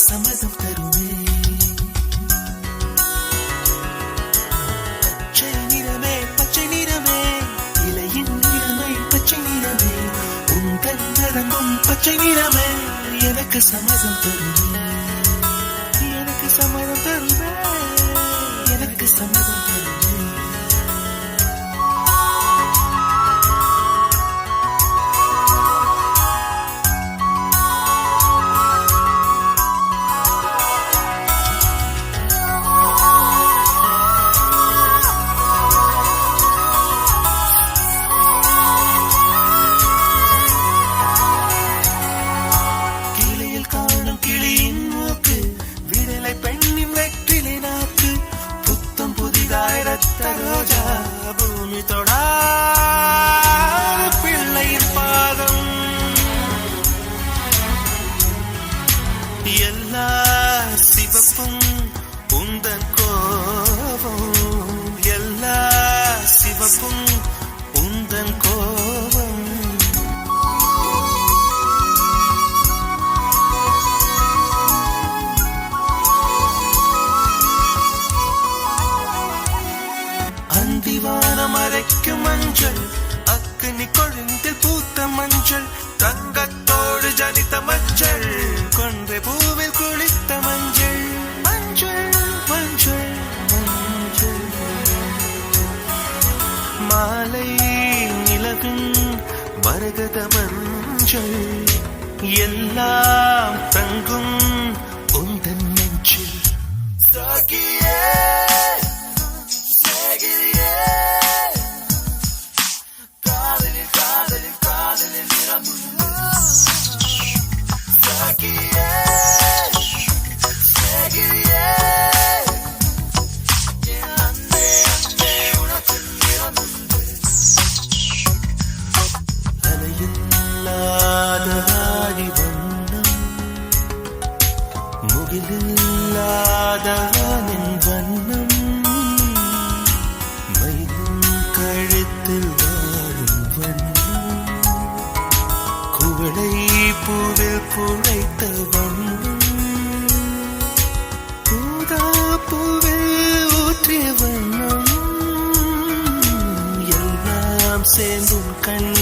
சம்மதம் தருமே பச்சை நிறமே பச்சை நிறமே இலையின் நிறமை பச்சை நிறமே உங்கள் நரம்பும் பச்சை நிறமே எனக்கு சம்மதம் தருமே எனக்கு சம்மதம் தருமே எனக்கு சம்மதம் தருமே ரோஜா பூமி தொடா பிள்ளையின் பாதம் எல்லா சிவப்பும் உந்தன் கோபம் எல்லா சிவப்பும் உந்தன் கோபம் அந்திவானம் அரைக்கும் மஞ்சள் அக்னி கொழுந்தில் பூத்த மஞ்சள் தங்கத்தோடு ஜனித்த மஞ்சள் கொன்றை பூவில் குளித்த மஞ்சள் மஞ்சள் மஞ்சள் மஞ்சள் மாலை நிலவின் மரகத மஞ்சள் எல்லாம் தங்கும் உந்தன் நெஞ்சில் சாகியே முகிலில்லாத வண்ணம் மயிலும் கழுத்தில் வாழும் வண்ணம் குவளை பூவில் குழைத்த வண்ணம் பூதா பூவில் ஊற்றிய வண்ணம் எல்லாம் சேர்ந்தும் கண்